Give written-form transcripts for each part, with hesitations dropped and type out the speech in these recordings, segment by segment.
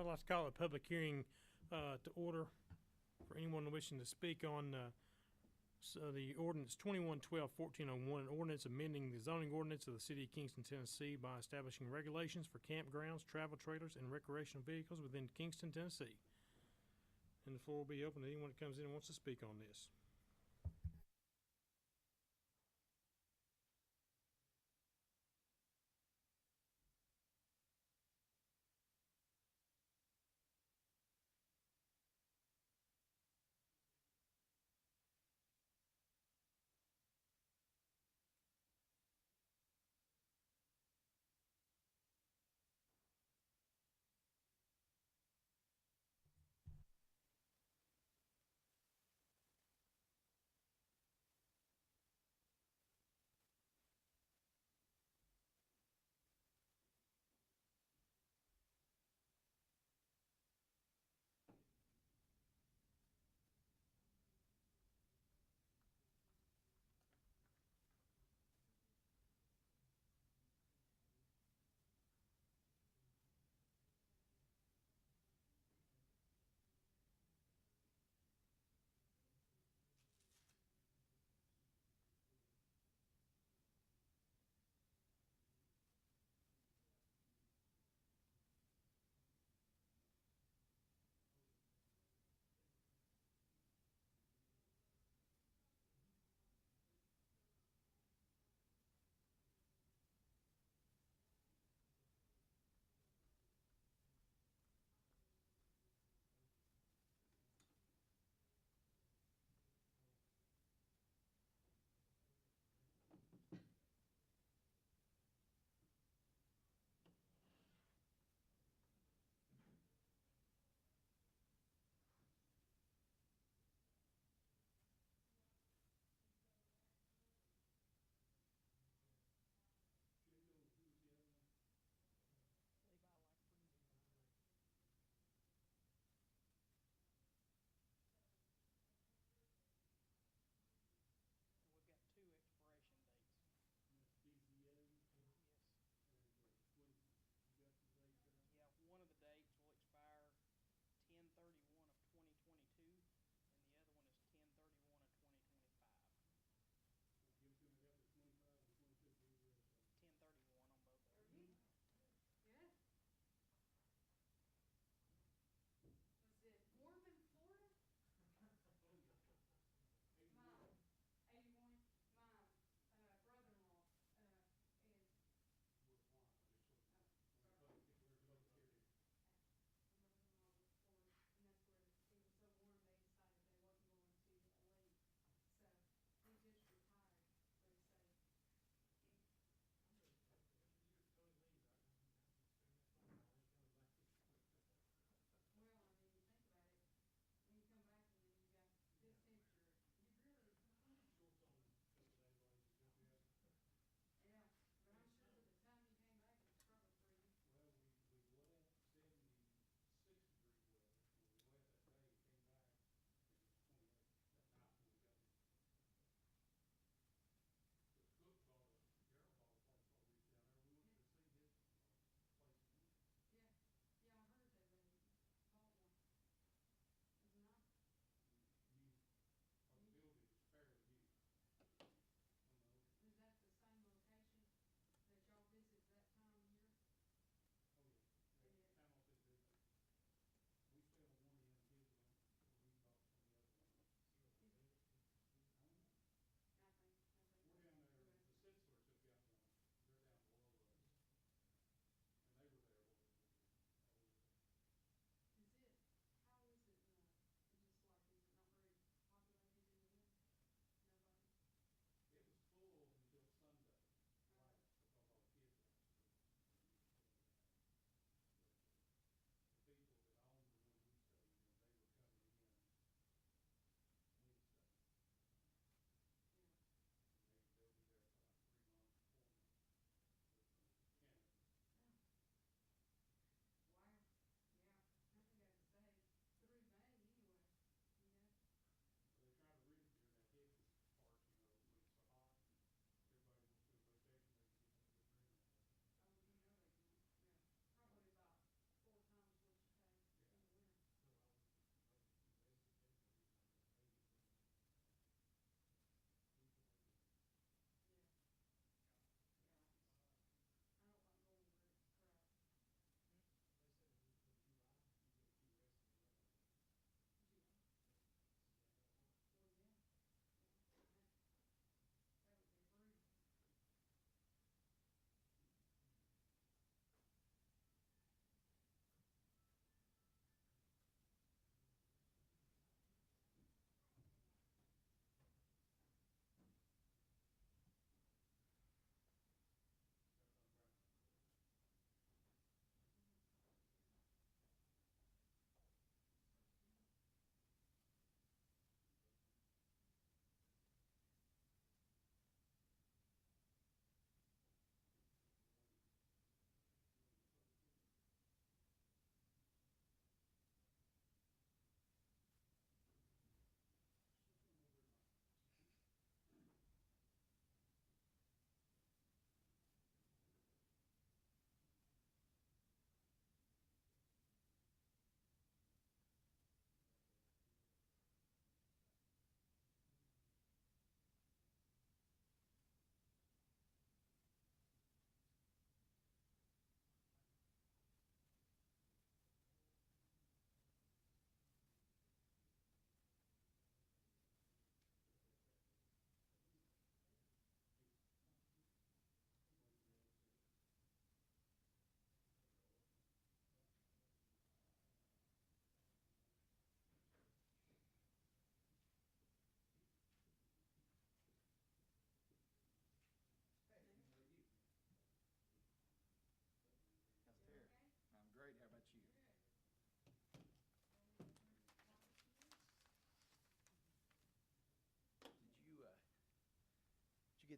I'd like to call a public hearing to order for anyone wishing to speak on the ordinance 2112-1401, an ordinance amending the zoning ordinance of the City of Kingston, Tennessee by establishing regulations for campgrounds, travel trailers, and recreational vehicles within Kingston, Tennessee. And the floor will be open to anyone that comes in and wants to speak on this.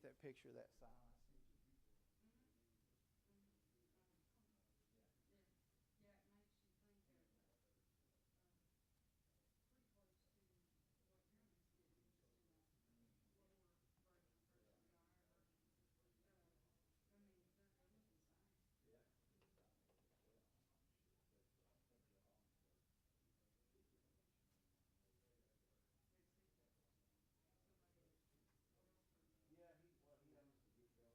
get that picture of that sign I sent you? Yeah, he owns the gift shop.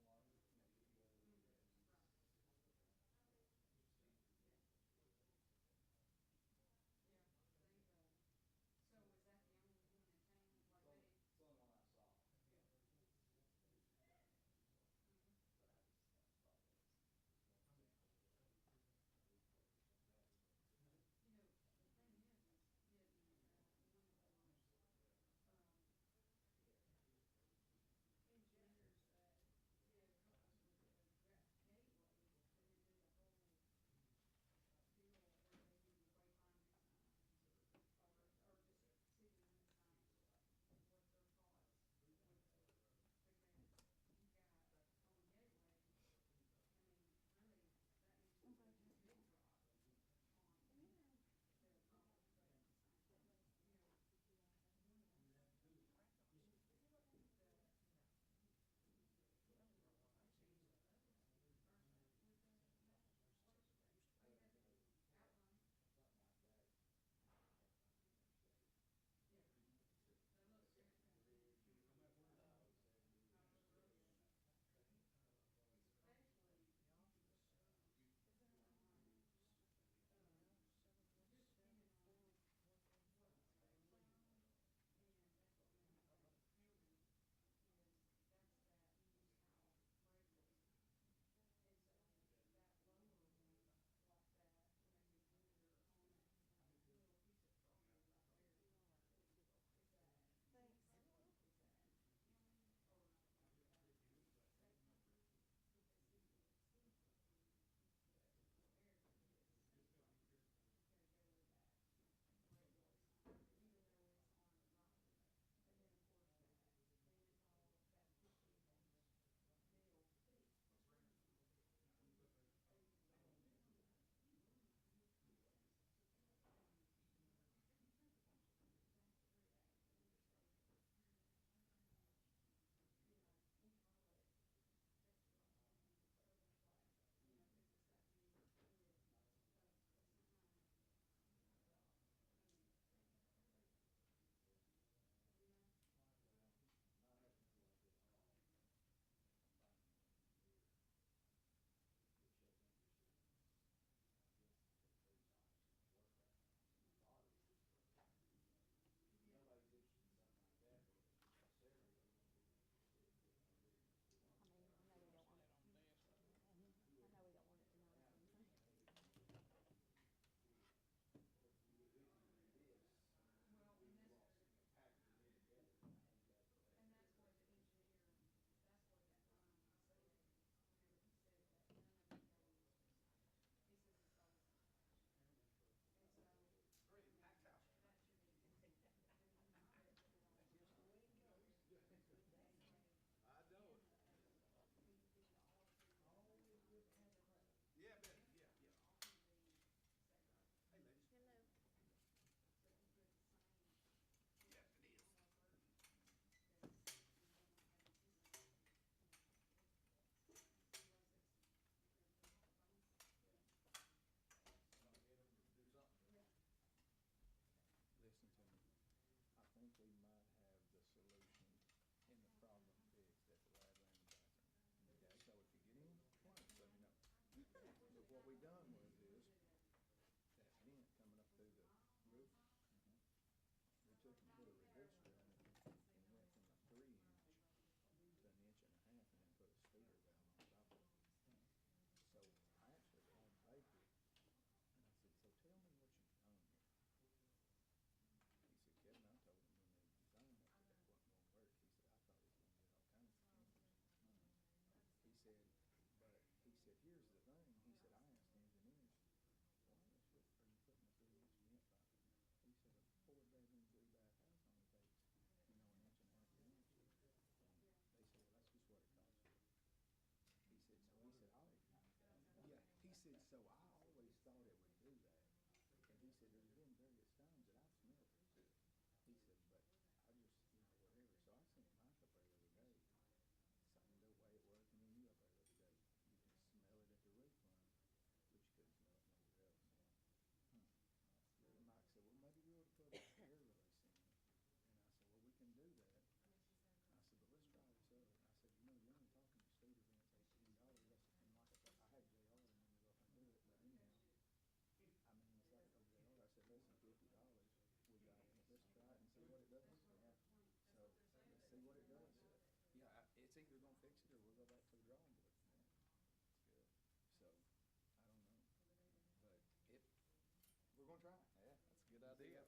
idea.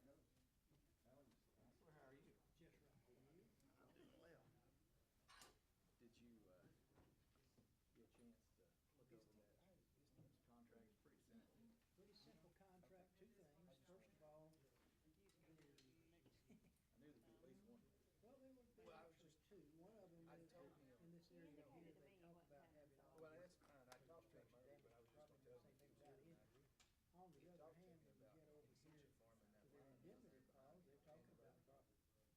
Counselor, how are you? Did you, get a chance to look over that contract? It's pretty simple. Pretty simple contract, two things. First of all, I knew there'd be at least one. well, there would be actually two. One of them is in this area here, they talk about having all Well, the that's fine. I talked to him earlier, but I was just gonna tell you. property the same thing without injury. On the other hand, when you get over here to their indemnity clause, they're talking about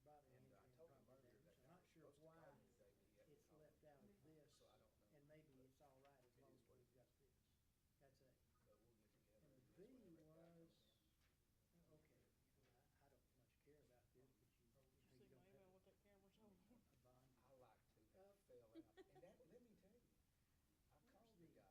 bodily injury and property damage. I'm not sure why it's left out of this, and maybe it's all right as long as we've got this. That's A. And the B was, okay, I don't much care about this, but you know, you don't have with that camera's on. a bond. I like to fell out. And that, let me tell you, I called the guy.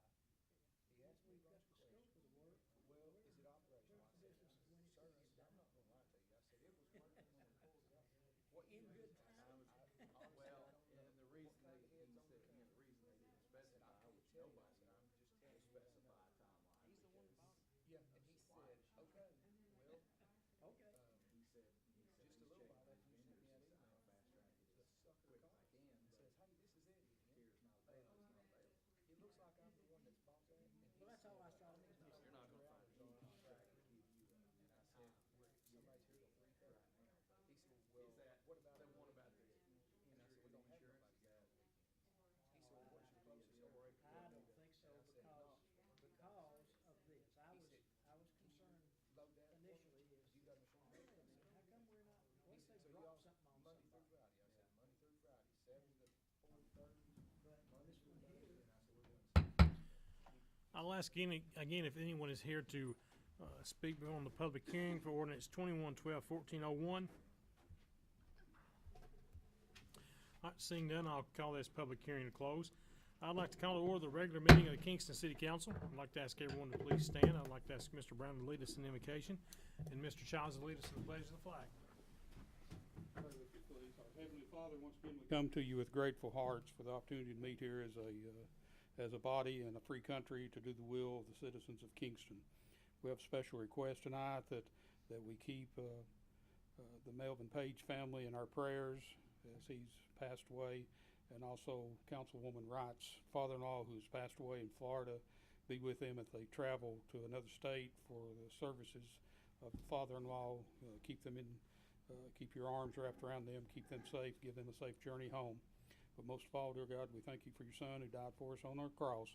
He asked me a We've got bunch the of scope questions. of the work. Well, is it operational? I Where's the said, business when it's sir, I said, I'm not gonna lie to you. I said, it was working when we pulled it up. What In you good do- time. Well, and the reason they, he said, again, the reason they didn't specify, which nobody did, to specify a timeline. He's the one that bought it. Yeah, and he said, okay, well, Okay. he said, just a little while after you sent me that email, fast track it as quick as I can, says, hey, this is it. Here's not available, it's not available. It looks like I'm the one that's bought that. And he Well, that's all I saw. You're not gonna find any contract to give you a, and I said, somebody's here till 3:30 right now. He said, well, what about the one about the insurance? We don't have nobody there on weekends. He said, well, what's your closest break? I don't think so because of this. I was concerned Load that initially is, you got a machine. wait a minute, how come we're not, what He if said, they so drop y'all, something on Monday through somebody? Friday. I said, Monday through Friday, 7 to 4:30. But Monday this through one Thursday. here, And I said, we're doing I'll ask again if anyone is here to speak on the public hearing for ordinance 2112-1401. All right, seeing none, I'll call this public hearing to close. I'd like to call to order the regular meeting of the Kingston City Council. I'd like to ask everyone to please stand. I'd like to ask Mr. Brown to lead us in invocation, and Mr. Childs to lead us in the pledge of the flag. Pray with you, please. Our Heavenly Father, once again we come to you with grateful hearts for the opportunity to meet here as a body in a free country to do the will of the citizens of Kingston. We have a special request tonight that we keep the Melvin Page family in our prayers as he's passed away, and also Councilwoman Wright's father-in-law who's passed away in Florida. Be with them if they travel to another state for the services of the father-in-law. Keep them in. Keep your arms wrapped around them, keep them safe, give them a safe journey home. But most of all, dear God, we thank you for your Son who died for us on our cross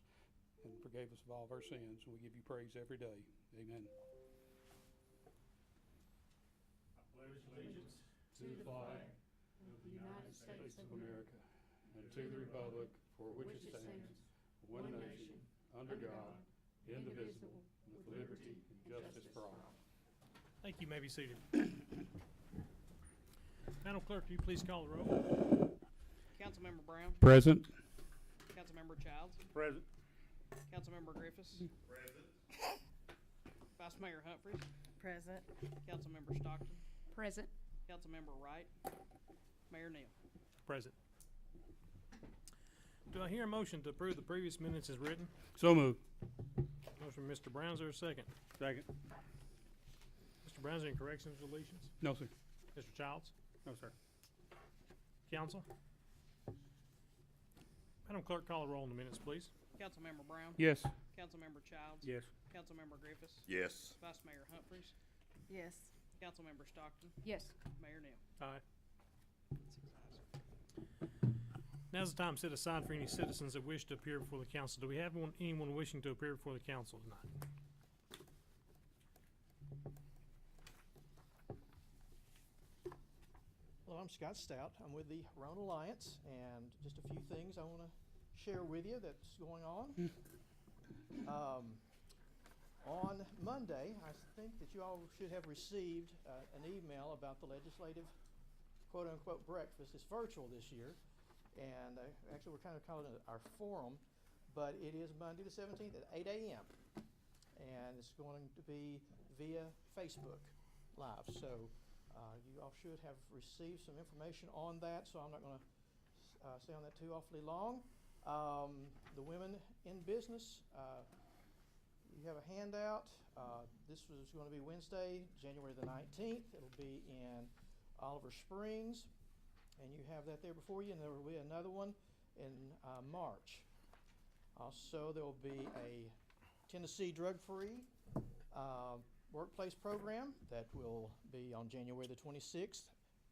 and forgave us of all of our sins. And we give you praise every day. Amen. I pledge allegiance to the flag of the United States of America and to the republic for which it stands, one nation, under God, indivisible, with liberty and justice for all. Thank you. You may be seated. Madam Clerk, will you please call the roll? Councilmember Brown, Present. Councilmember Childs, Present. Councilmember Griffiths, Vice Mayor Humphries, Present. Councilmember Stockton, Present. Councilmember Wright, Mayor Neal. Present. Do I hear a motion to approve the previous minutes as written? So moved. Motion from Mr. Brown, is there a second? Second. Mr. Brown, is there any corrections, deletions? No, sir. Mr. Childs? No, sir. Council? Madam Clerk, call the roll in the minutes, please. Councilmember Brown, Yes. Councilmember Childs, Yes. Councilmember Griffiths, Yes. Vice Mayor Humphries, Yes. Councilmember Stockton, Yes. Mayor Neal. Aye. Now's the time set aside for any citizens that wish to appear before the council. Do we have anyone wishing to appear before the council tonight? Hello, I'm Scott Stout. I'm with the Rhone Alliance, and just a few things I want to share with you that's going on. On Monday, I think that you all should have received an email about the legislative quote-unquote breakfast. It's virtual this year, and actually we're kind of calling it our forum, but it is Monday the 17th at 8 a.m., and it's going to be via Facebook Live. So you all should have received some information on that, so I'm not going to stay on that too awfully long. The Women in Business You have a handout. This was going to be Wednesday, January the 19th. It'll be in Oliver Springs, and you have that there before you, and there will be another one in March. Also, there will be a Tennessee drug-free workplace program that will be on January the 26th.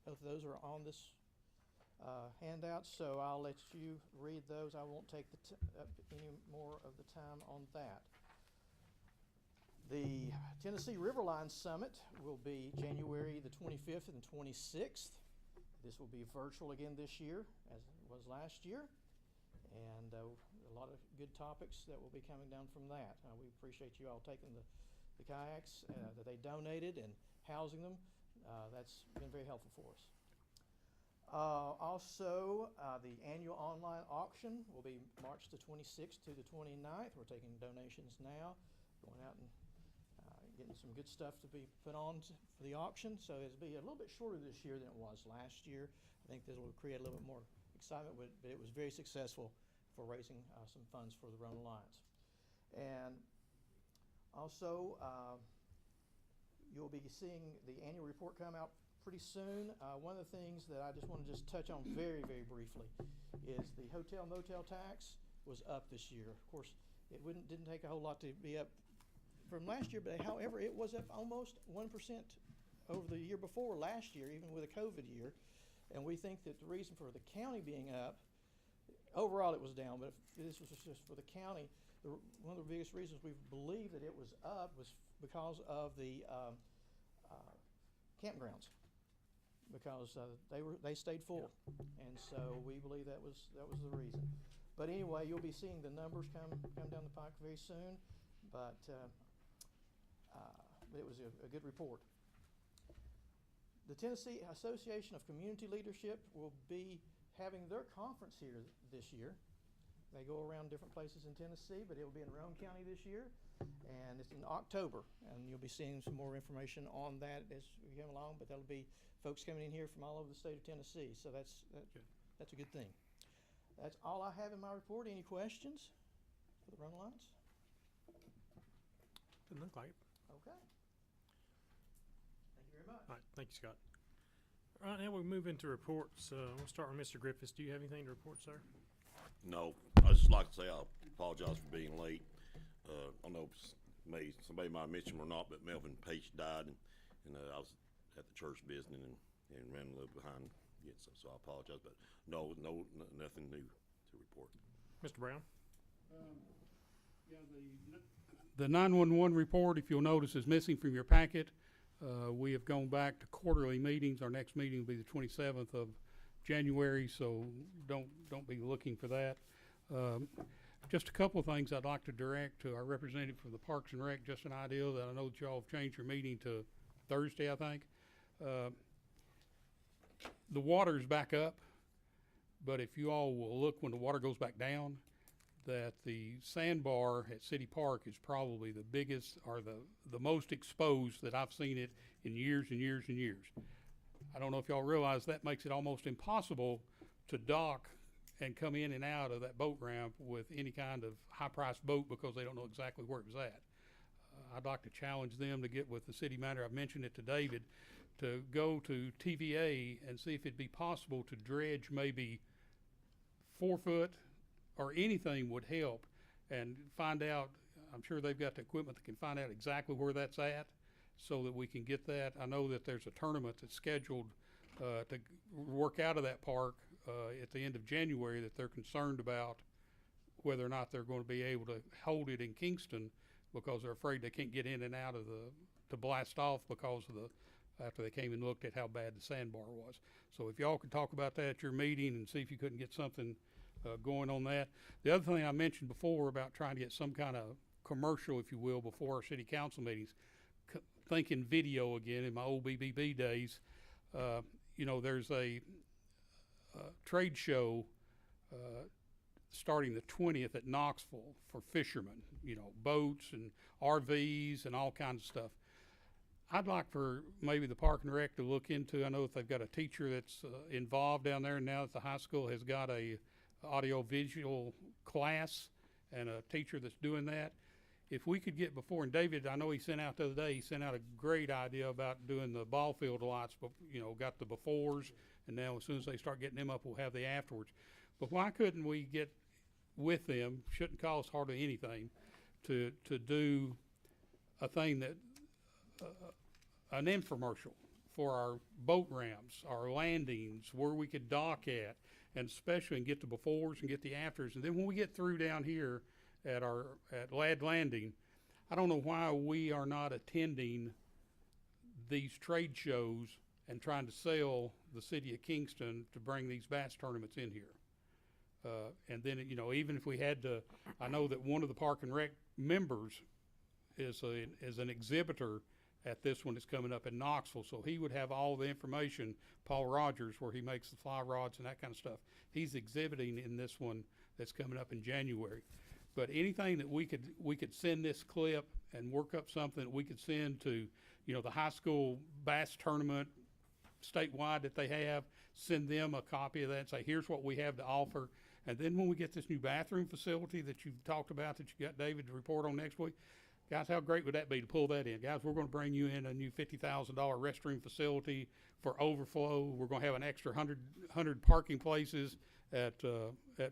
Both of those are on this handout, so I'll let you read those. I won't take up any more of the time on that. The Tennessee Riverline Summit will be January the 25th and 26th. This will be virtual again this year, as it was last year, and a lot of good topics that will be coming down from that. We appreciate you all taking the kayaks that they donated and housing them. That's been very helpful for us. Also, the annual online auction will be March the 26th to the 29th. We're taking donations now, going out and getting some good stuff to be put on for the auction. So it'll be a little bit shorter this year than it was last year. I think this will create a little bit more excitement, but it was very successful for raising some funds for the Rhone Alliance. And also, you'll be seeing the annual report come out pretty soon. One of the things that I just want to touch on very, very briefly is the hotel motel tax was up this year. Of course, it didn't take a whole lot to be up from last year, but however, it was up almost 1% over the year before last year, even with a COVID year. And we think that the reason for the county being up, overall it was down, but this was just for the county. One of the biggest reasons we believe that it was up was because of the campgrounds, because they stayed full, and so we believe that was the reason. But anyway, you'll be seeing the numbers come down the pike very soon. But it was a good report. The Tennessee Association of Community Leadership will be having their conference here this year. They go around different places in Tennessee, but it will be in Roane County this year, and it's in October. And you'll be seeing some more information on that as we come along. But there'll be folks coming in here from all over the state of Tennessee, so that's a good thing. That's all I have in my report. Any questions for the Rhone Alliance? Doesn't look like it. Okay. Thank you very much. All right, thank you, Scott. All right, now we move into reports. We'll start with Mr. Griffiths. Do you have anything to report, sir? No, I'd just like to say I apologize for being late. I don't know if somebody might mention or not, but Melvin Page died, and I was at the church visiting and ran a little behind. Yeah, so I apologize, but no, nothing new to report. Mr. Brown? The 911 report, if you'll notice, is missing from your packet. We have gone back to quarterly meetings. Our next meeting will be the 27th of January, so don't be looking for that. Just a couple of things I'd like to direct to our representative from the Parks and Rec, just an idea that I know that y'all have changed your meeting to Thursday, I think. The water's back up, but if you all will look when the water goes back down, that the sandbar at City Park is probably the biggest or the most exposed that I've seen it in years and years and years. I don't know if y'all realize that makes it almost impossible to dock and come in and out of that boat ramp with any kind of high-priced boat because they don't know exactly where it was at. I'd like to challenge them to get with the city manager. I've mentioned it to David, to go to TVA and see if it'd be possible to dredge maybe 4 foot or anything would help, and find out. I'm sure they've got the equipment that can find out exactly where that's at so that we can get that. I know that there's a tournament that's scheduled to work out of that park at the end of January that they're concerned about whether or not they're going to be able to hold it in Kingston because they're afraid they can't get in and out of to blast off because of after they came and looked at how bad the sandbar was. So if y'all could talk about that at your meeting and see if you couldn't get something going on that. The other thing I mentioned before about trying to get some kind of commercial, if you will, before our city council meetings, thinking video again in my old BBB days. There's a trade show starting the 20th at Knoxville for fishermen, boats and RVs and all kinds of stuff. I'd like for maybe the Park and Rec to look into, I know that they've got a teacher that's involved down there now that the high school has got a audio-visual class and a teacher that's doing that. if we could get before, and David, I know he sent out the other day, he sent out a great idea about doing the ball field lights, got the befores, and now as soon as they start getting them up, we'll have the afterwards. But why couldn't we get with them, shouldn't cost hardly anything, to do a thing that, an infomercial for our boat ramps, our landings, where we could dock at, and especially and get the befores and get the afters. And then when we get through down here at Ladd Landing, I don't know why we are not attending these trade shows and trying to sell the city of Kingston to bring these bass tournaments in here. And then, even if we had to, I know that one of the Park and Rec members is an exhibitor at this one that's coming up in Knoxville, so he would have all the information. Paul Rogers, where he makes the fly rods and that kind of stuff, he's exhibiting in this one that's coming up in January. But anything that we could send this clip and work up something that we could send to, the high school bass tournament statewide that they have, send them a copy of that and say, here's what we have to offer. And then when we get this new bathroom facility that you've talked about, that you got David to report on next week, guys, how great would that be to pull that in? Guys, we're going to bring you in a new $50,000 restroom facility for overflow. We're going to have an extra 100 parking places at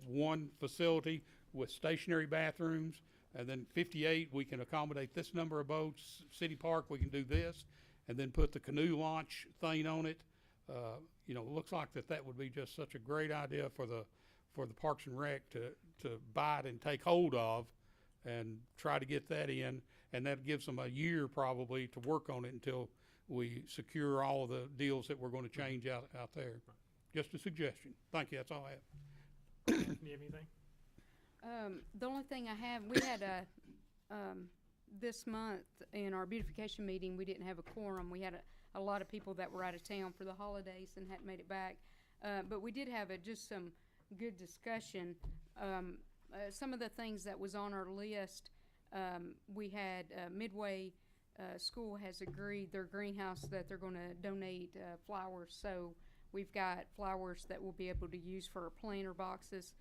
one facility with stationary bathrooms. And then 58, we can accommodate this number of boats. City Park, we can do this. And then put the canoe launch thing on it. It looks like that would be just such a great idea for the Parks and Rec to bite and take hold of and try to get that in. And that gives them a year probably to work on it until we secure all of the deals that we're going to change out there. Just a suggestion. Thank you. That's all I have. Do you have anything? The only thing I have, we had this month in our beautification meeting, we didn't have a quorum. We had a lot of people that were out of town for the holidays and hadn't made it back. But we did have just some good discussion. Some of the things that was on our list, we had Midway School has agreed their greenhouse that they're going to donate flowers. So we've got flowers that we'll be able to use for our planter boxes.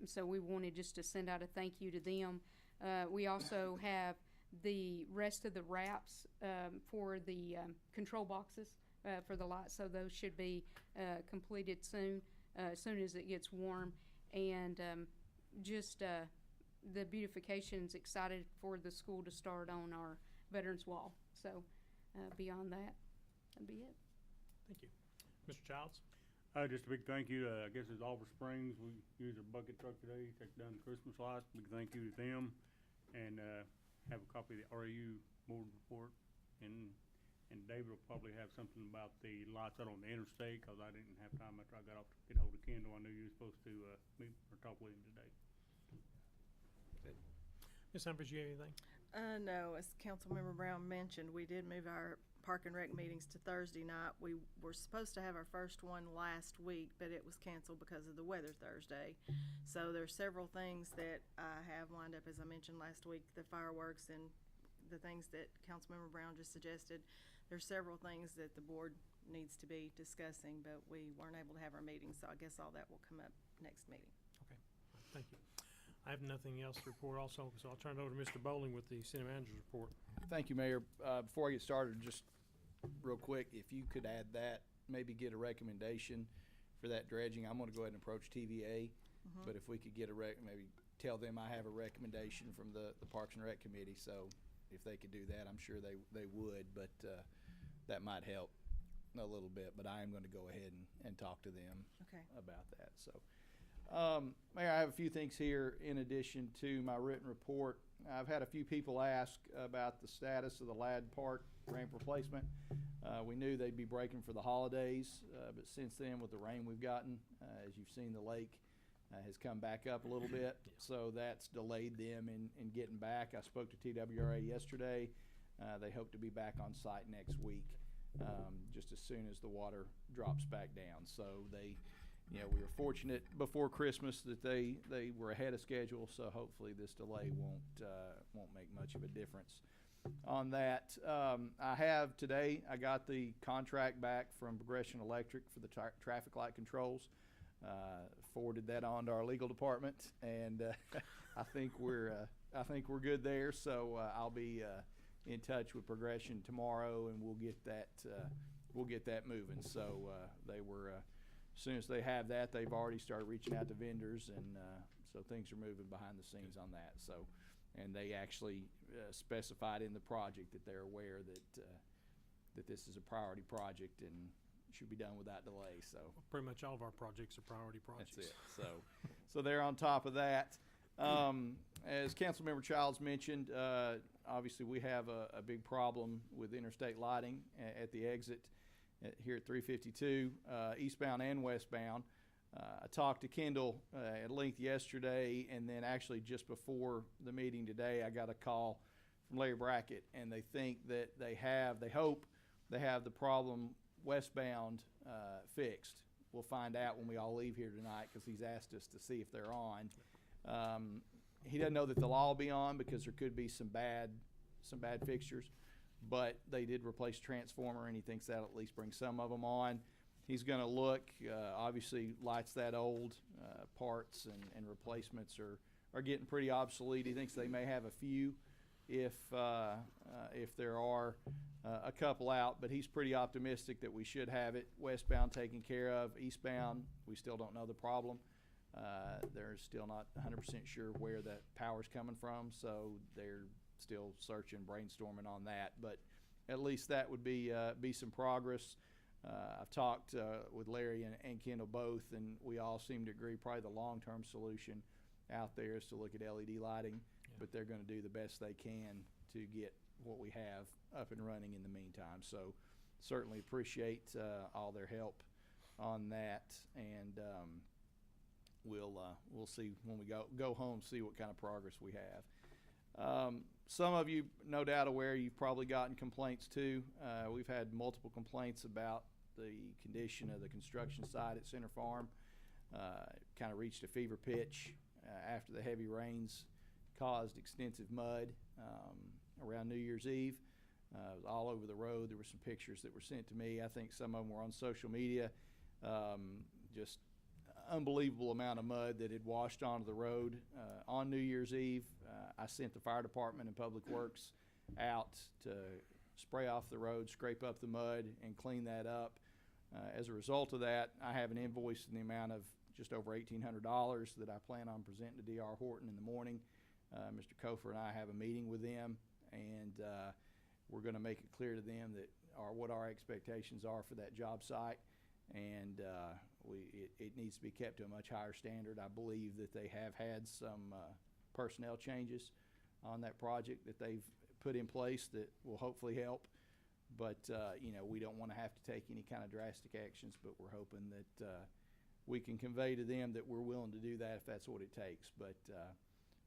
So we wanted just to send out a thank you to them. We also have the rest of the wraps for the control boxes for the lights. So those should be completed soon, as soon as it gets warm. And the beautification's excited for the school to start on our Veterans Wall. So beyond that, that'd be it. Thank you. Mr. Childs? Just a big thank you to, I guess it's Oliver Springs. We used their bucket truck today, take down the Christmas lights. Big thank you to them. And have a copy of the RAU board report. And David will probably have something about the lights out on the interstate, because I didn't have time after I got off to get hold of Kendall. I knew you were supposed to meet or talk with him today. Ms. Humphries, you have anything? No, as Councilmember Brown mentioned, we did move our Park and Rec meetings to Thursday night. We were supposed to have our first one last week, but it was canceled because of the weather Thursday. So there's several things that I have lined up, as I mentioned last week, the fireworks and the things that Councilmember Brown just suggested. There's several things that the board needs to be discussing, but we weren't able to have our meeting, so I guess all that will come up next meeting. Okay, thank you. I have nothing else to report also, so I'll turn it over to Mr. Bowling with the city manager's report. Thank you, Mayor. Before I get started, just real quick, if you could add that, maybe get a recommendation for that dredging. I'm going to go ahead and approach TVA, but if we could get maybe tell them I have a recommendation from the Parks and Rec Committee. So if they could do that, I'm sure they would, but that might help a little bit. But I am going to go ahead and talk to them about that. So. Mayor, I have a few things here in addition to my written report. I've had a few people ask about the status of the Ladd Park ramp replacement. We knew they'd be breaking for the holidays, but since then with the rain we've gotten, as you've seen, the lake has come back up a little bit, so that's delayed them in getting back. I spoke to TWRA yesterday. They hope to be back on site next week, just as soon as the water drops back down. So we were fortunate before Christmas that they were ahead of schedule, so hopefully this delay won't make much of a difference on that. I got the contract back from Progression Electric for the traffic light controls. Forwarded that on to our legal department, and I think we're I think we're good there. So I'll be in touch with Progression tomorrow, and we'll get that moving. So they were as soon as they have that, they've already started reaching out to vendors, and so things are moving behind the scenes on that. So, and they actually specified in the project that they're aware that this is a priority project and should be done without delay. So Pretty much all of our projects are priority projects. that's it. So they're on top of that. As Councilmember Childs mentioned, obviously we have a big problem with interstate lighting at the exit here at 352, eastbound and westbound. I talked to Kendall at length yesterday, and then actually just before the meeting today, I got a call from Larry Brackett, and they think that they hope they have the problem westbound fixed. We'll find out when we all leave here tonight, because he's asked us to see if they're on. He doesn't know that they'll all be on, because there could be some bad fixtures, but they did replace transformer, and he thinks that'll at least bring some of them on. He's going to look, obviously lights that old, parts and replacements are getting pretty obsolete. He thinks they may have a few if there are a couple out, but he's pretty optimistic that we should have it westbound taken care of. Eastbound, we still don't know the problem. They're still not 100% sure where that power's coming from, so they're still searching, brainstorming on that. But at least that would be some progress. I've talked with Larry and Kendall both, and we all seem to agree probably the long-term solution out there is to look at LED lighting, but they're going to do the best they can to get what we have up and running in the meantime. So certainly appreciate all their help on that, and we'll see when we go home, see what kind of progress we have. Some of you, no doubt aware, you've probably gotten complaints too. We've had multiple complaints about the condition of the construction site at Center Farm. Kind of reached a fever pitch after the heavy rains caused extensive mud around New Year's Eve. It was all over the road. There were some pictures that were sent to me. I think some of them were on social media. Just unbelievable amount of mud that had washed onto the road on New Year's Eve. I sent the fire department and Public Works out to spray off the road, scrape up the mud, and clean that up. As a result of that, I have an invoice in the amount of just over $1,800 that I plan on presenting to D.R. Horton in the morning. Mr. Kofer and I have a meeting with them, and we're going to make it clear to them what our expectations are for that job site, and it needs to be kept to a much higher standard. I believe that they have had some personnel changes on that project that they've put in place that will hopefully help. But, we don't want to have to take any kind of drastic actions, but we're hoping that we can convey to them that we're willing to do that if that's what it takes. But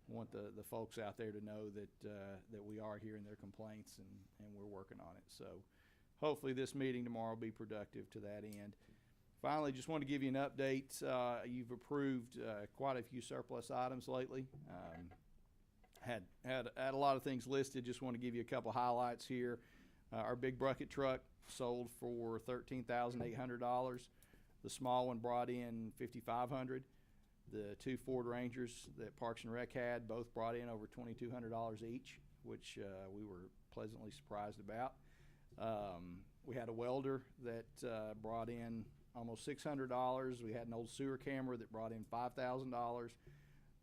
want the folks out there to know that we are hearing their complaints and we're working on it. So hopefully this meeting tomorrow will be productive to that end. Finally, just want to give you an update. You've approved quite a few surplus items lately. Had a lot of things listed. Just want to give you a couple highlights here. Our big bucket truck sold for $13,800. The small one brought in $5,500. The two Ford Rangers that Parks and Rec had both brought in over $2,200 each, which we were pleasantly surprised about. We had a welder that brought in almost $600. We had an old sewer camera that brought in $5,000.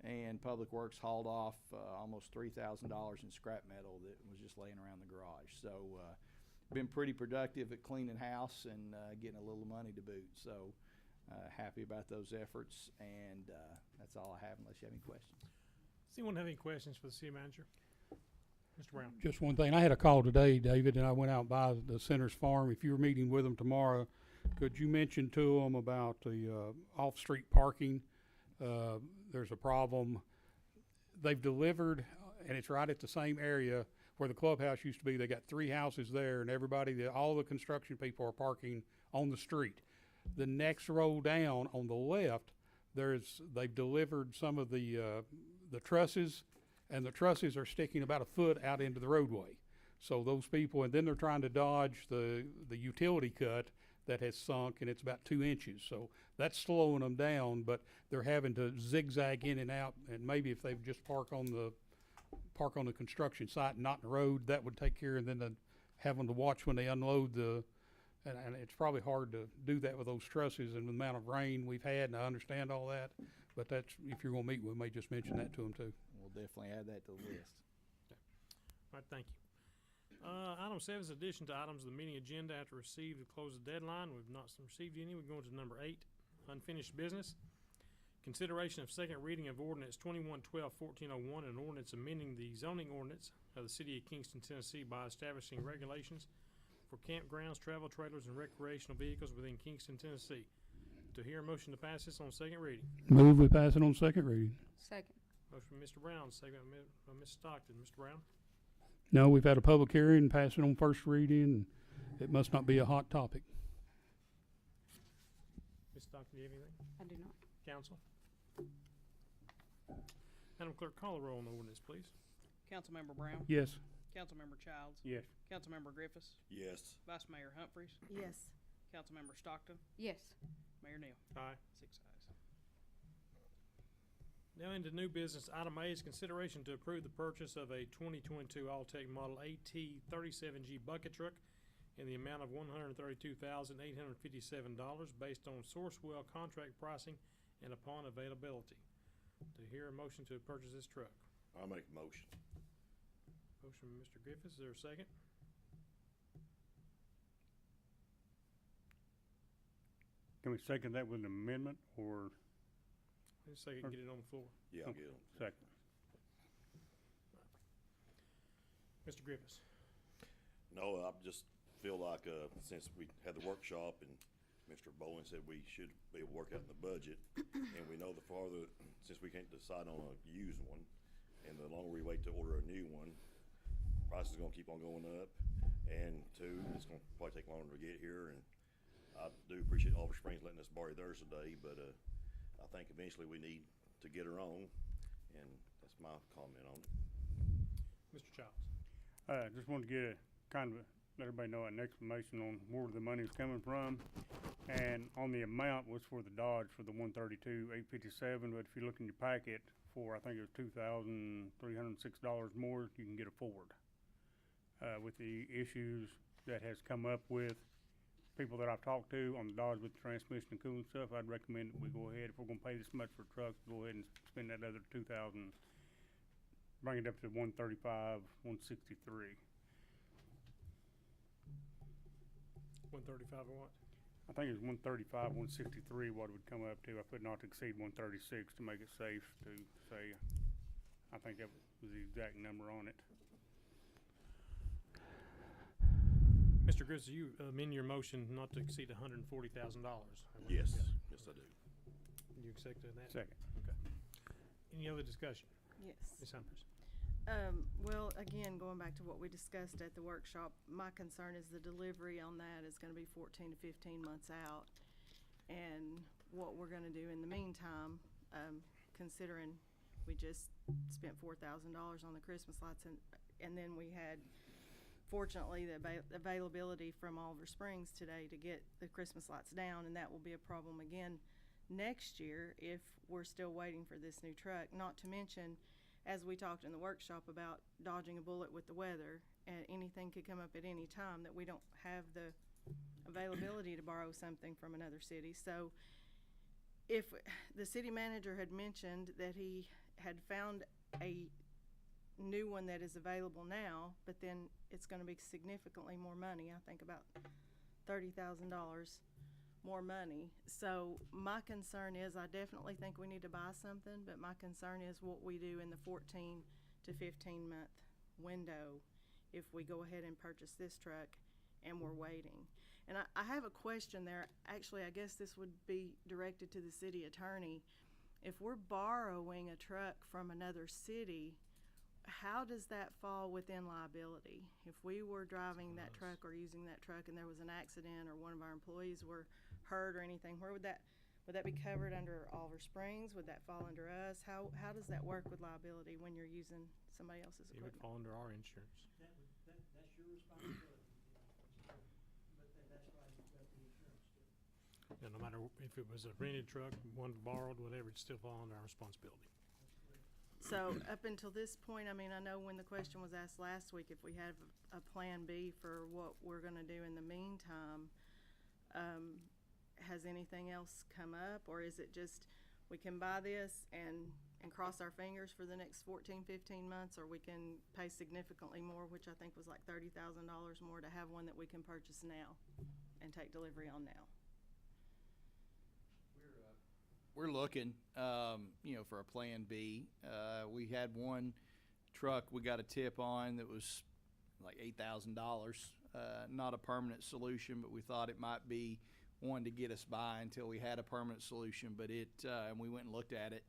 And Public Works hauled off almost $3,000 in scrap metal that was just laying around the garage. So been pretty productive at cleaning house and getting a little money to boot. So happy about those efforts, and that's all I have unless you have any questions. Does anyone have any questions for the city manager? Mr. Brown. Just one thing. I had a call today, David, and I went out by the Center's Farm. If you're meeting with them tomorrow, could you mention to them about the off-street parking? There's a problem. They've delivered, and it's right at the same area where the clubhouse used to be. They got 3 houses there, and all the construction people are parking on the street. The next row down on the left, they've delivered some of the trusses, and the trusses are sticking about a foot out into the roadway. So those people, and then they're trying to dodge the utility cut that has sunk, and it's about 2 inches. So that's slowing them down, but they're having to zigzag in and out, and maybe if they just park on park on the construction site and not in the road, that would take care, and then having to watch when they unload and it's probably hard to do that with those trusses and the amount of rain we've had, and I understand all that, but that's, if you're gonna meet, we may just mention that to them too. We'll definitely add that to the list. All right, thank you. Item 7 is addition to items of the meeting agenda after received to close the deadline. We've not received any. We're going to number 8, unfinished business. Consideration of second reading of ordinance 2112-1401, an ordinance amending the zoning ordinance of the city of Kingston, Tennessee by establishing regulations for campgrounds, travel trailers, and recreational vehicles within Kingston, Tennessee. To hear a motion to pass this on second reading. Move we pass it on second reading. Second. Motion from Mr. Brown, second by Ms. Stockton. Mr. Brown? No, we've had a public hearing, pass it on first reading, and it must not be a hot topic. Ms. Stockton, do you have anything? I do not. Council? Madam Clerk, call the roll on the ordinance, please. Councilmember Brown, Yes. Councilmember Childs, Yes. Councilmember Griffiths, Yes. Vice Mayor Humphries, Yes. Councilmember Stockton, Yes. Mayor Neal. Aye. 6 ayes. Now into new business. Item A is consideration to approve the purchase of a 2022 All-Tech Model AT-37G bucket truck in the amount of $132,857 based on Sourcewell contract pricing and upon availability. To hear a motion to purchase this truck. I'll make a motion. Motion from Mr. Griffiths. Is there a second? Can we second that with an amendment, or Just say get it on the floor. Yeah, I'll get them. second? Mr. Griffiths. No, I just feel like, since we had the workshop and Mr. Bowen said we should be able to work out in the budget, and we know the farther, since we can't decide on a used one, and the longer we wait to order a new one, price is gonna keep on going up, and 2, it's gonna probably take longer to get here, and I do appreciate Oliver Springs letting us borrow theirs today, but, I think eventually we need to get her on, and that's my comment on it. Mr. Childs. Just wanted to get a kind of let everybody know an explanation on where the money is coming from, and on the amount was for the Dodge for the 132,857. But if you look in your packet for, I think it was $2,306 more, you can get a Ford. With the issues that has come up with people that I've talked to on the Dodge with the transmission and cooling stuff, I'd recommend that we go ahead, if we're gonna pay this much for a truck, go ahead and spend that other $2,000, bring it up to 135, 163. 135 or what? I think it was 135, 163 what it would come up to. I put not to exceed 136 to make it safe to say, I think that was the exact number on it. Mr. Griffiths, you amend your motion not to exceed $140,000. Yes, yes I do. You accept that? Second. Okay. Any other discussion? Yes. Ms. Humphries. Well, again, going back to what we discussed at the workshop, my concern is the delivery on that is gonna be 14 to 15 months out. And what we're gonna do in the meantime, considering we just spent $4,000 on the Christmas lights, and then we had, fortunately, the availability from Oliver Springs today to get the Christmas lights down, and that will be a problem again next year if we're still waiting for this new truck. Not to mention, as we talked in the workshop about dodging a bullet with the weather, and anything could come up at any time that we don't have the availability to borrow something from another city. So if the city manager had mentioned that he had found a new one that is available now, but then it's gonna be significantly more money, I think about $30,000 more money. So my concern is, I definitely think we need to buy something, but my concern is what we do in the 14 to 15 month window if we go ahead and purchase this truck and we're waiting. And I have a question there. Actually, I guess this would be directed to the city attorney. If we're borrowing a truck from another city, how does that fall within liability? If we were driving that truck or using that truck and there was an accident or one of our employees were hurt or anything, where would that be covered under Oliver Springs? Would that fall under us? How does that work with liability when you're using somebody else's It would equipment? fall under our insurance. That's your responsibility. But then that's why you've got the insurance too. And no matter if it was a rented truck, one borrowed, whatever, it'd still fall under our responsibility. So up until this point, I mean, I know when the question was asked last week, if we have a plan B for what we're gonna do in the meantime, has anything else come up, or is it just, we can buy this and cross our fingers for the next 14, 15 months, or we can pay significantly more, which I think was like $30,000 more to have one that we can purchase now and take delivery on now? We're looking, for a plan B. We had one truck we got a tip on that was like $8,000. Not a permanent solution, but we thought it might be one to get us by until we had a permanent solution. But and we went and looked at it.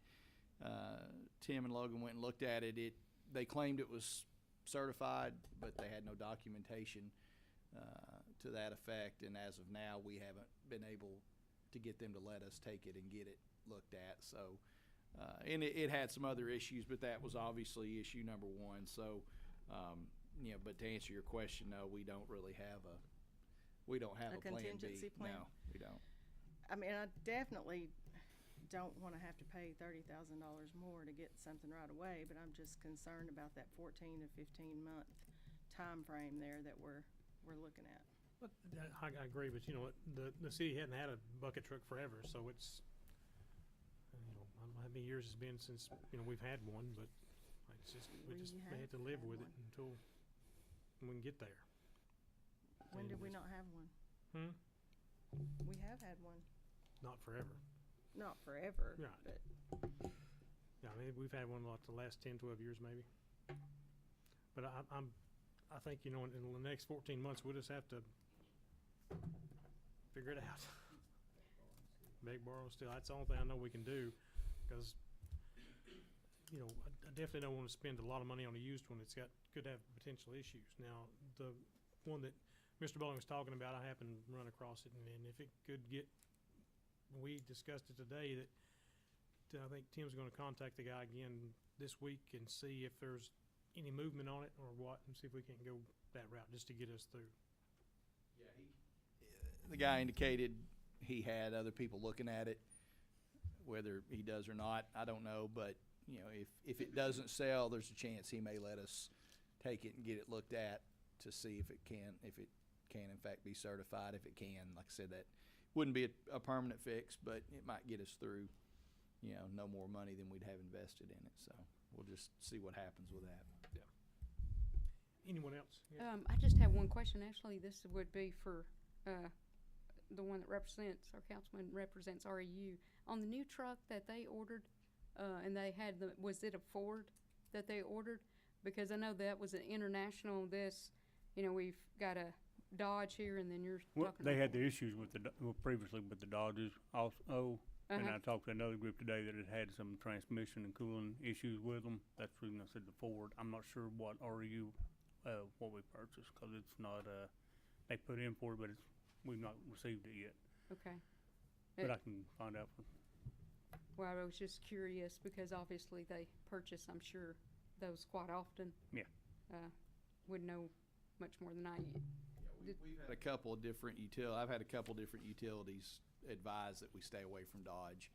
Tim and Logan went and looked at it. They claimed it was certified, but they had no documentation to that effect. And as of now, we haven't been able to get them to let us take it and get it looked at. So, and it had some other issues, but that was obviously issue number one. So, but to answer your question, no, we don't really have a plan B. Contingency plan? No, we don't. I mean, I definitely don't wanna have to pay $30,000 more to get something right away, but I'm just concerned about that 14 to 15 month time frame there that we're looking at. But I agree, but you know what, the city hadn't had a bucket truck forever, so it's, I don't know how many years it's been since, we've had one, but it's just, we had to live with it until we can get there. When did we not have one? We have had one. Not forever. Not forever, Right. but Yeah, I mean, we've had one like the last 10, 12 years maybe. But I think, in the next 14 months, we'll just have to figure it out. Beg, borrow, steal. That's the only thing I know we can do, because, I definitely don't want to spend a lot of money on a used one that's could have potential issues. Now, the one that Mr. Bowling was talking about, I happened to run across it, and if it could get, we discussed it today, that I think Tim's gonna contact the guy again this week and see if there's any movement on it or what, and see if we can go that route just to get us through. Yeah, the guy indicated he had other people looking at it. Whether he does or not, I don't know, but if it doesn't sell, there's a chance he may let us take it and get it looked at to see if it can in fact be certified. If it can, like I said, that wouldn't be a permanent fix, but it might get us through, no more money than we'd have invested in it. So we'll just see what happens with that. Yeah. Anyone else? Yeah. I just have one question. Actually, this would be for the one that represents, our councilman represents REU. On the new truck that they ordered, and they had was it a Ford that they ordered? Because I know that was an international, we've got a Dodge here, and then you're talking They about had the issues with previously with the Dodges also. And I talked to another group today that had some transmission and cooling issues with them. That's the reason I said the Ford. I'm not sure what REU, what we purchased, because it's not, they put in for it, but we've not received it yet. Okay. But I can find out. Well, I was just curious because obviously they purchase, I'm sure, those quite often. Yeah. Would know much more than I do. We've had a couple of different I've had a couple different utilities advise that we stay away from Dodge,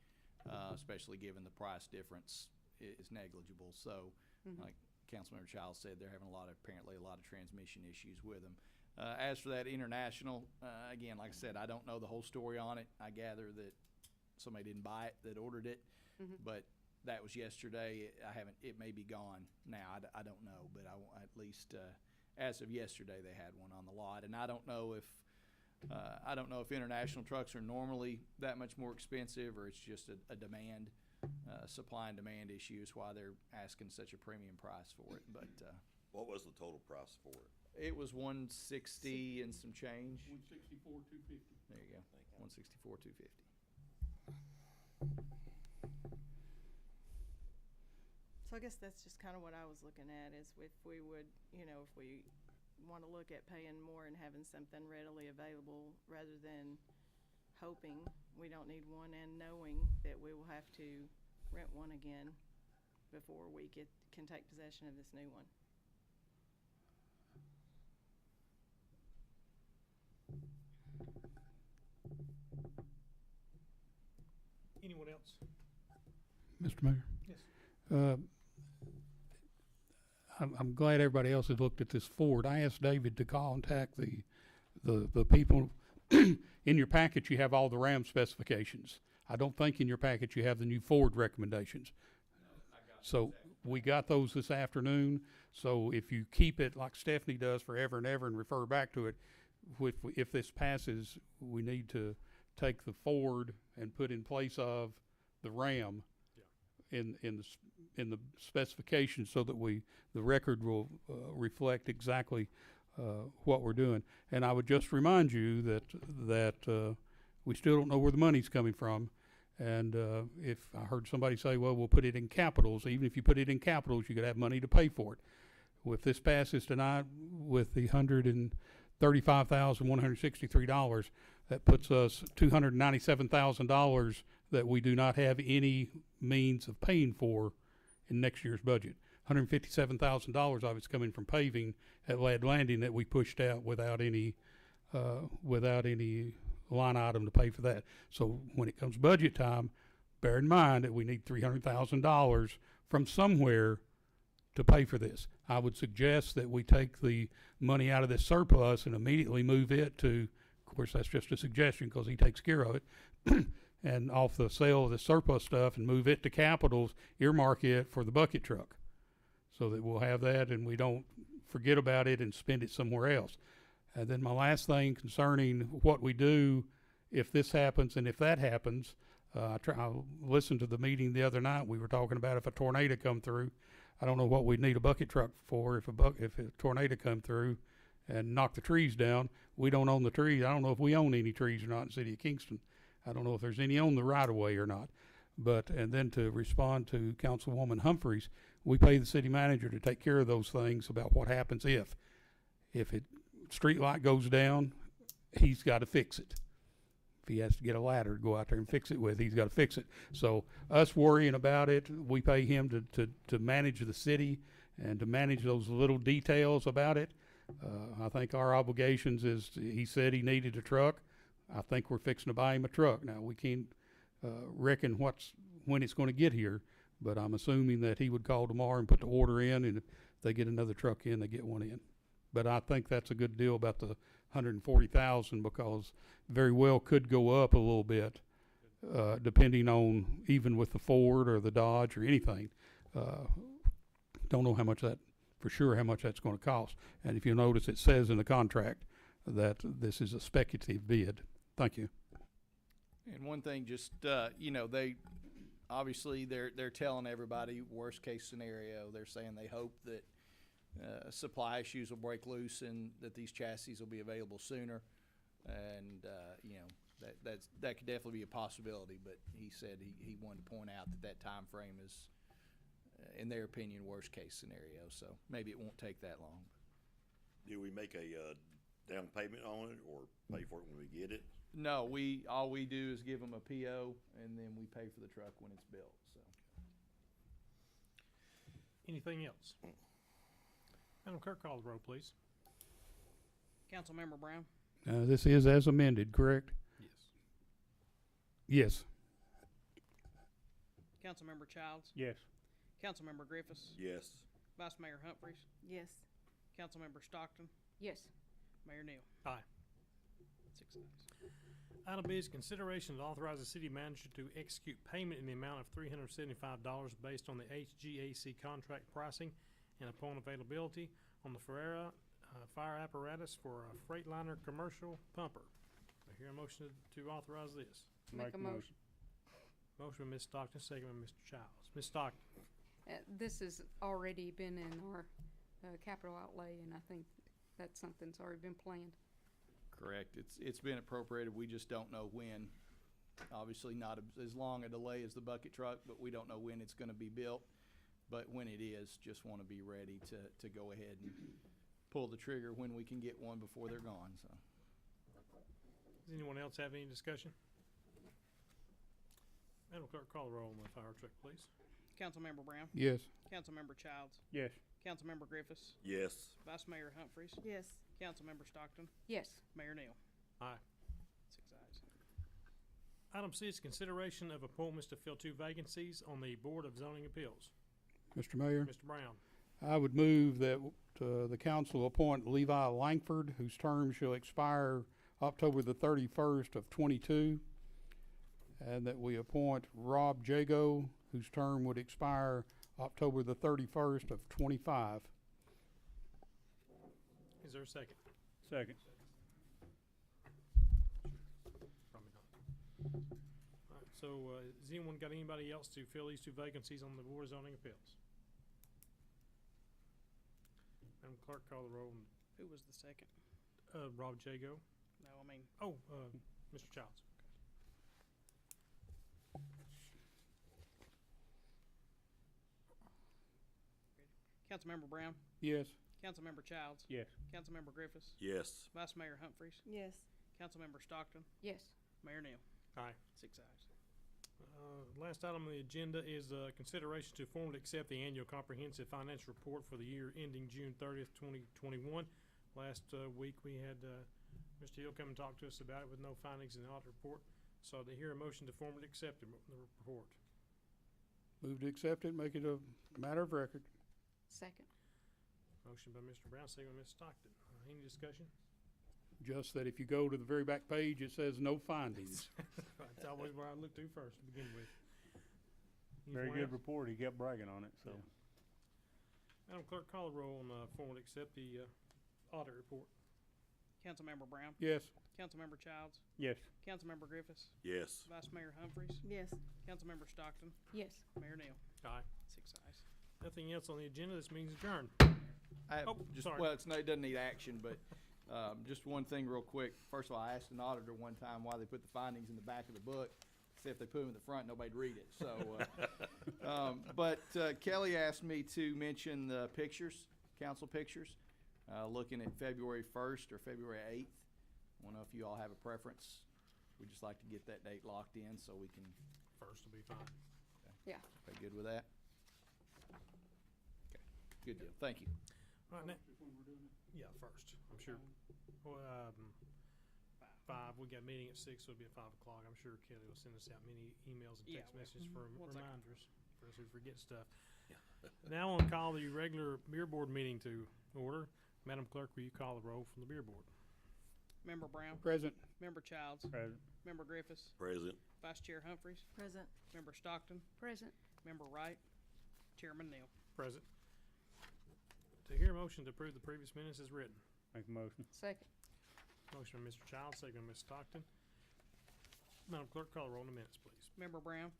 especially given the price difference is negligible. So, like Councilmember Childs said, they're having apparently a lot of transmission issues with them. As for that international, again, like I said, I don't know the whole story on it. I gather that somebody didn't buy it that ordered it, but that was yesterday. It may be gone now. I don't know, but at least as of yesterday, they had one on the lot, and I don't know if international trucks are normally that much more expensive, or it's just a demand, supply and demand issue is why they're asking such a premium price for it. But What was the total price for it? it was $160 and some change. $164,250. There you go, $164,250. So I guess that's just kind of what I was looking at, is if we would, if we want to look at paying more and having something readily available rather than hoping we don't need one and knowing that we will have to rent one again before we can take possession of this new one. Anyone else? Mr. Mayor. Yes. I'm glad everybody else has looked at this Ford. I asked David to contact the people. In your package, you have all the Ram specifications. I don't think in your package you have the new Ford recommendations. So we got those this afternoon. So if you keep it like Stephanie does forever and ever and refer back to it, if this passes, we need to take the Ford and put in place of the Ram in the specifications, so that the record will reflect exactly what we're doing. And I would just remind you that we still don't know where the money's coming from. And if I heard somebody say, well, we'll put it in capitals, even if you put it in capitals, you could have money to pay for it. If this passes tonight with the $135,163, that puts us $297,000 that we do not have any means of paying for in next year's budget. $157,000 of it's coming from paving at Ladd Landing that we pushed out without any line item to pay for that. So when it comes budget time, bear in mind that we need $300,000 from somewhere to pay for this. I would suggest that we take the money out of this surplus and immediately move it to, of course that's just a suggestion because he takes care of it, and off the sale of the surplus stuff and move it to capitals, earmark it for the bucket truck, so that we'll have that and we don't forget about it and spend it somewhere else. And then my last thing concerning what we do if this happens and if that happens, I listened to the meeting the other night. We were talking about if a tornado come through. I don't know what we'd need a bucket truck for if a tornado come through and knock the trees down. We don't own the trees. I don't know if we own any trees or not in the city of Kingston. I don't know if there's any on the right of way or not. But, and then to respond to Councilwoman Humphreys, we pay the city manager to take care of those things about what happens if street light goes down, he's got to fix it. If he has to get a ladder to go out there and fix it with, he's got to fix it. So us worrying about it, we pay him to manage the city and to manage those little details about it. I think our obligations is, he said he needed a truck. I think we're fixing to buy him a truck. Now, we can't reckon when it's going to get here, but I'm assuming that he would call tomorrow and put the order in, and if they get another truck in, they get one in. But I think that's a good deal about the $140,000, because very well could go up a little bit, depending on, even with the Ford or the Dodge or anything. Don't know how much that's going to cost. And if you notice, it says in the contract that this is a speculative bid. Thank you. And one thing, just they obviously they're telling everybody worst case scenario. They're saying they hope that supply issues will break loose and that these chassis will be available sooner, and that could definitely be a possibility. But he said he wanted to point out that time frame is, in their opinion, worst case scenario. So maybe it won't take that long. Do we make a down payment on it or pay for it when we get it? No, all we do is give them a PO and then we pay for the truck when it's built. So. Anything else? Madam Clerk, call the roll, please. Councilmember Brown, This is as amended, correct? Yes. Councilmember Childs, Yes. Councilmember Griffiths, Yes. Vice Mayor Humphreys, Yes. Councilmember Stockton, Yes. Mayor Neal. Aye. 6 ayes. Item B is consideration to authorize the city manager to execute payment in the amount of $375 based on the HGAC contract pricing and upon availability on the Ferrera fire apparatus for a Freightliner commercial pumper. I hear a motion to authorize this. Make a motion. Motion by Ms. Stockton, second by Mr. Childs. Ms. Stockton. This has already been in our capital outlay, and I think that's something that's already been planned. Correct. It's been appropriated. We just don't know when. Obviously not as long a delay as the bucket truck, but we don't know when it's going to be built. But when it is, just want to be ready to go ahead and pull the trigger when we can get one before they're gone. So. Does anyone else have any discussion? Madam Clerk, call the roll on the fire truck, please. Councilmember Brown, Yes. Councilmember Childs, Yes. Councilmember Griffiths, Yes. Vice Mayor Humphreys, Yes. Councilmember Stockton, Yes. Mayor Neal. Aye. 6 ayes. Item C is consideration of appointments to fill 2 vacancies on the Board of Zoning Appeals. Mr. Mayor, Mr. Brown. I would move that the council appoint Levi Langford, whose term shall expire October the 31st of '22, and that we appoint Rob Jago, whose term would expire October the 31st of '25. Is there a second? Second. Probably not. All right, so, has anyone got anybody else to fill these two vacancies on the Board of Zoning Appeals? Madam Clerk, call the roll. Who was the second? Rob Jago. No, I mean, Mr. Childs. Councilmember Brown, Yes. Councilmember Childs, Yes. Councilmember Griffiths, Yes. Vice Mayor Humphries, Yes. Councilmember Stockton, Yes. Mayor Neal. Aye. 6 ayes. Last item on the agenda is consideration to formally accept the annual comprehensive financial report for the year ending June 30th, 2021. Last week, we had Mr. Hill come and talk to us about it with no findings in the audit report. So to hear a motion to formally accept the report. Move to accept it, make it a matter of record. Second. Motion by Mr. Brown, second by Ms. Stockton. Any discussion? Just that if you go to the very back page, it says no findings. That's always where I look to first to begin with. Very Anyone good else? report. He kept bragging on it, so. Yeah. Madam Clerk, call the roll on formally accept the audit report. Councilmember Brown, Yes. Councilmember Childs, Yes. Councilmember Griffiths, Yes. Vice Mayor Humphries, Yes. Councilmember Stockton, Yes. Mayor Neal. Aye. 6 ayes. Nothing else on the agenda. This meeting's adjourned. I have Oh, just, sorry. well, it doesn't need action, but just one thing real quick. First of all, I asked an auditor one time why they put the findings in the back of the book. See if they put them in the front, nobody'd read it. So, but Kelly asked me to mention the pictures, council pictures, looking at February 1st or February 8th. I don't know if you all have a preference. We'd just like to get that date locked in so we can. First will be fine. Yeah. Are you good with that? Okay, good deal. Thank you. All right, now, yeah, first, I'm sure. Well, 5, we got a meeting at 6, so it'll be at 5 o'clock. I'm sure Kelly will send us out many emails and Yeah, text we- messages for One second. reminders for us who forget stuff. Now I'll call the regular beer board meeting to order. Madam Clerk, will you call the roll from the beer board? Member Brown, Present. Member Childs, Present. Member Griffiths, Present. Vice Chair Humphries, Present. Member Stockton, Present. Member Wright, Chairman Neal. Present. To hear a motion to approve the previous minutes as written. Make a motion. Second. Motion by Mr. Childs, second by Ms. Stockton. Madam Clerk, call the roll on the minutes, please. Member Brown,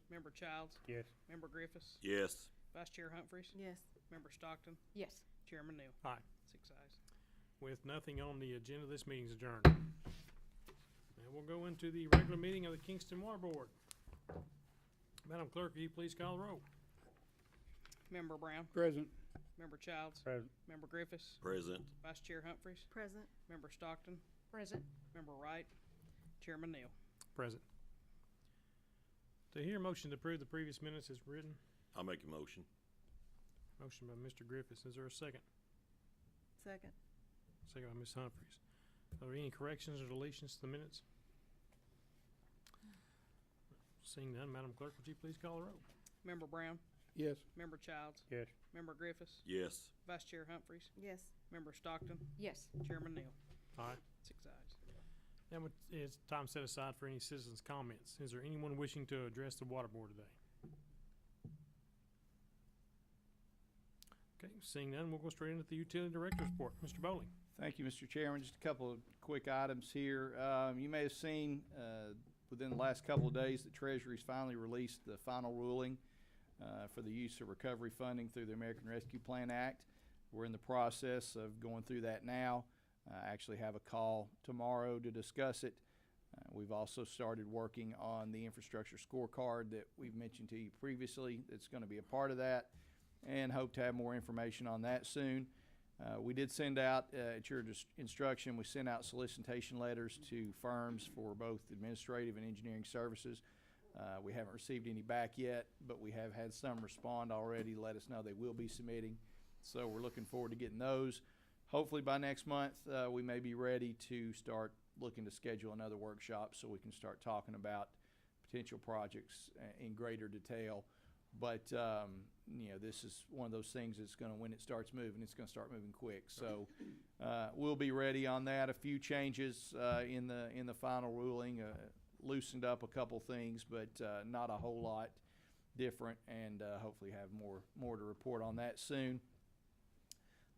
Member Childs, Yes. Member Griffiths, Yes. Vice Chair Humphries, Yes. Member Stockton, Yes. Chairman Neal. Aye. 6 ayes. With nothing on the agenda, this meeting's adjourned. And we'll go into the regular meeting of the Kingston Water Board. Madam Clerk, will you please call the roll? Member Brown, Present. Member Childs, Present. Member Griffiths, Present. Vice Chair Humphries, Present. Member Stockton, Present. Member Wright, Chairman Neal. Present. To hear a motion to approve the previous minutes as written. I'll make a motion. Motion by Mr. Griffiths. Is there a second? Second. Second by Ms. Humphries. Are there any corrections or deletions to the minutes? Seeing none, Madam Clerk, would you please call the roll? Member Brown, Yes. Member Childs, Yes. Member Griffiths, Yes. Vice Chair Humphries, Yes. Member Stockton, Yes. Chairman Neal. Aye. 6 ayes. Now it's time set aside for any citizens' comments. Is there anyone wishing to address the water board today? Okay, seeing none, we'll go straight into the utility director's report. Mr. Bowling. Thank you, Mr. Chairman. Just a couple of quick items here. You may have seen within the last couple of days that Treasury's finally released the final ruling for the use of recovery funding through the American Rescue Plan Act. We're in the process of going through that now. I actually have a call tomorrow to discuss it. We've also started working on the infrastructure scorecard that we've mentioned to you previously. That's going to be a part of that, and hope to have more information on that soon. We did send out, at your instruction, we sent out solicitation letters to firms for both administrative and engineering services. We haven't received any back yet, but we have had some respond already to let us know they will be submitting. So we're looking forward to getting those. Hopefully by next month, we may be ready to start looking to schedule another workshop so we can start talking about potential projects in greater detail But, this is one of those things that's gonna, when it starts moving, it's gonna start moving quick. So, we'll be ready on that. A few changes, in the final ruling, loosened up a couple things, but, not a whole lot different, and, hopefully have more to report on that soon.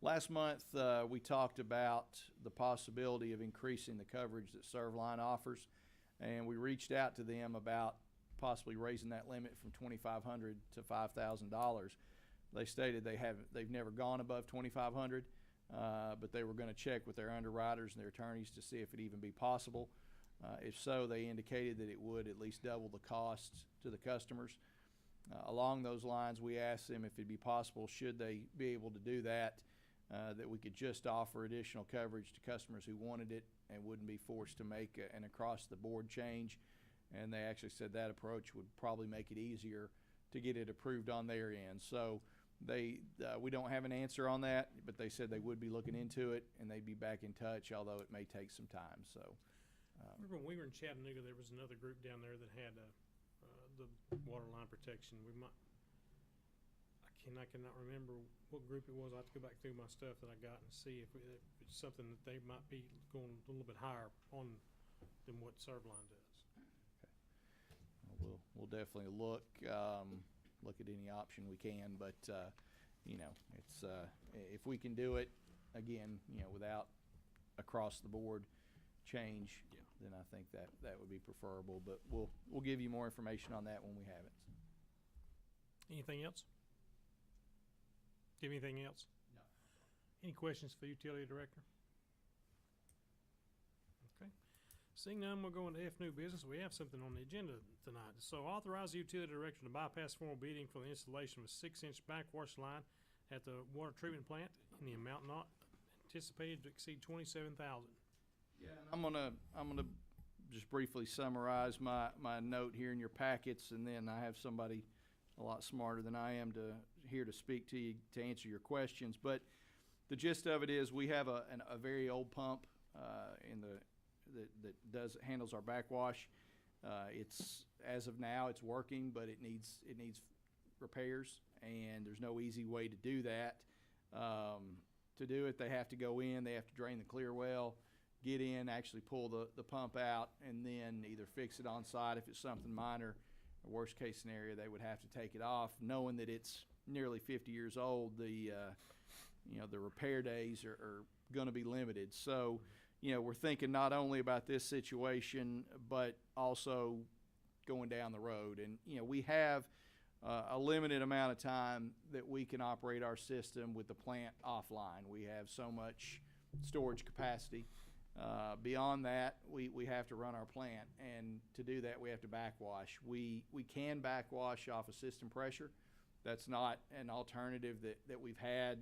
Last month, we talked about the possibility of increasing the coverage that Servline offers, and we reached out to them about possibly raising that limit from $2,500 to $5,000. They stated they've never gone above $2,500, but they were going to check with their underwriters and their attorneys to see if it even be possible. If so, they indicated that it would at least double the cost to the customers. Along those lines, we asked them if it'd be possible, should they be able to do that, that we could just offer additional coverage to customers who wanted it and wouldn't be forced to make an across-the-board change. And they actually said that approach would probably make it easier to get it approved on their end. So we don't have an answer on that, but they said they would be looking into it, and they'd be back in touch, although it may take some time. So, Remember when we were in Chattanooga, there was another group down there that had the water line protection. I cannot remember what group it was. I have to go back through my stuff that I got and see if it's something that they might be going a little bit higher on than what Servline does. We'll definitely look at any option we can, but it's if we can do it again, without across the board change, then I think that would be preferable. But we'll give you more information on that when we have it. Anything else? Do you have anything else? No. Any questions for the utility director? Okay. Seeing none, we'll go into F new business. We have something on the agenda tonight. So authorize the utility director to bypass formal bidding for the installation of a 6-inch backwash line at the water treatment plant in the amount not anticipated to exceed $27,000. Yeah, and I'm gonna just briefly summarize my note here in your packets, and then I have somebody a lot smarter than I am here to speak to you to answer your questions. But the gist of it is we have a very old pump that handles our backwash. It's, as of now, it's working, but it needs repairs, and there's no easy way to do that. To do it, they have to go in, they have to drain the clear well, get in, actually pull the pump out, and then either fix it on site if it's something minor. Worst case scenario, they would have to take it off, knowing that it's nearly 50 years old. The repair days are going to be limited. So, we're thinking not only about this situation, but also going down the road. And we have a limited amount of time that we can operate our system with the plant offline. We have so much storage capacity. Beyond that, we have to run our plant, and to do that, we have to backwash. We can backwash off of system pressure. That's not an alternative that we've had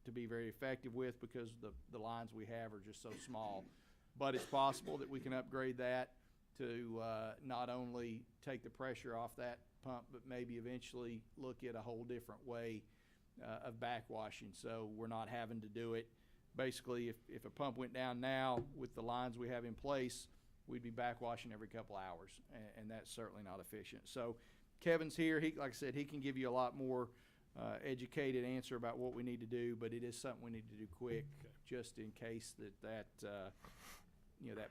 to be very effective with, because the lines we have are just so small. But it's possible that we can upgrade that to not only take the pressure off that pump, but maybe eventually look at a whole different way of backwashing, so we're not having to do it. Basically, if a pump went down now with the lines we have in place, we'd be backwashing every couple hours, and that's certainly not efficient. So Kevin's here. Like I said, he can give you a lot more educated answer about what we need to do, but it is something we need to do quick, just in case that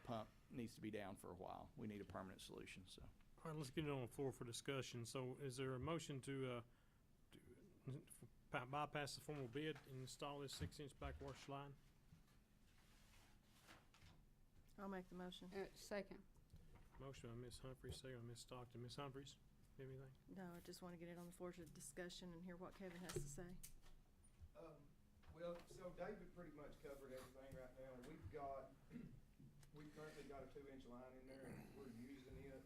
pump needs to be down for a while. We need a permanent solution. So, all right, let's get it on the floor for discussion. So is there a motion to bypass the formal bid and install this 6-inch backwash line? I'll make the motion. Second. Motion by Ms. Humphries, second by Ms. Stockton. Ms. Humphries, anything? No, I just want to get it on the floor to discussion and hear what Kevin has to say. Well, so David pretty much covered everything right now. We've currently got a 2-inch line in there, and we're using it.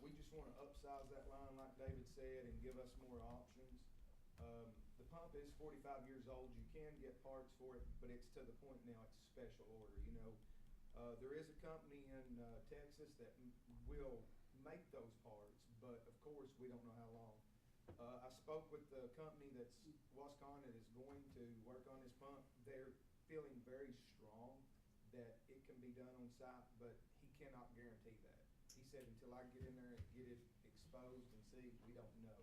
We just want to upsize that line, like David said, and give us more options. The pump is 45 years old. You can get parts for it, but it's to the point now it's a special order. There is a company in Texas that will make those parts, but of course we don't know how long. I spoke with the company Wascon that is going to work on this pump. They're feeling very strong that it can be done on site, but he cannot guarantee that. He said until I get in there and get it exposed and see, we don't know.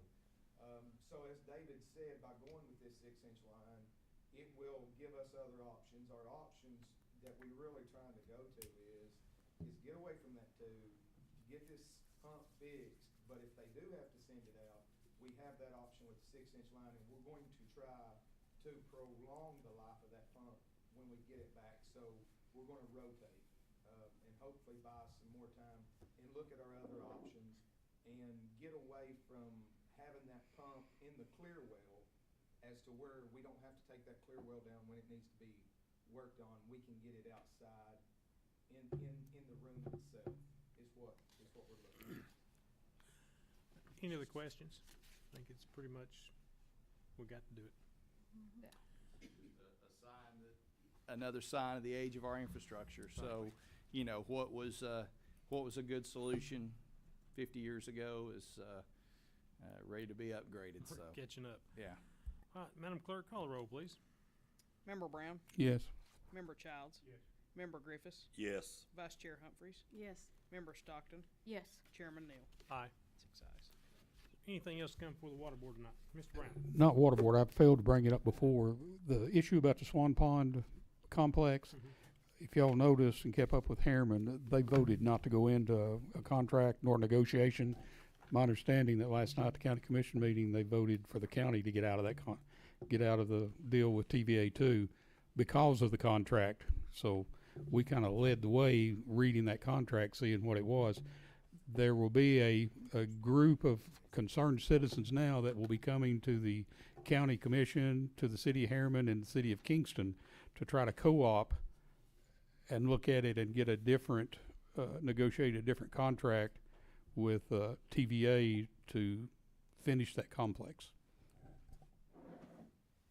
So as David said, by going with this 6-inch line, it will give us other options. Our options that we're really trying to go to is get away from that tube, get this pump fixed, but if they do have to send it out, we have that option with the 6-inch line, and we're going to try to prolong the life of that pump when we get it back. So we're gonna rotate, and hopefully buy some more time and look at our other options and get away from having that pump in the clear well as to where we don't have to take that clear well down when it needs to be worked on. We can get it outside in the room itself is what we're looking at. Any other questions? I think it's pretty much, we got to do it. Another sign of the age of our infrastructure. So, you know, what was a good solution 50 years ago is ready to be upgraded. So, Catching up. yeah. All right, Madam Clerk, call the roll, please. Member Brown? Yes. Member Childs? Yes. Member Griffiths? Yes. Vice Chair Humphries? Yes. Member Stockton? Yes. Chairman Neal? Aye. 6 ayes. Anything else come before the water board tonight? Mr. Brown? Not water board, I failed to bring it up before. The issue about the Swan Pond complex, if y'all noticed and kept up with Harriman, they voted not to go into a contract nor negotiation. My understanding that last night at the county commission meeting, they voted for the county to get out of that get out of the deal with TVA2 because of the contract. So we kind of led the way reading that contract, seeing what it was. There will be a group of concerned citizens now that will be coming to the county commission, to the city of Harriman and the city of Kingston to try to co-op and look at it and get a different, negotiate a different contract with TVA to finish that complex.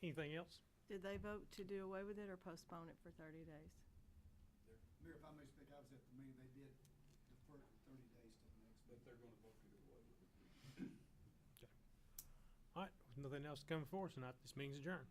Anything else? Did they vote to do away with it or postpone it for 30 days? Mayor, if I may speak, I was at the meeting, they did defer it 30 days to the next. But they're going to vote to do away with it. All right, with nothing else coming for us tonight, this meeting's adjourned.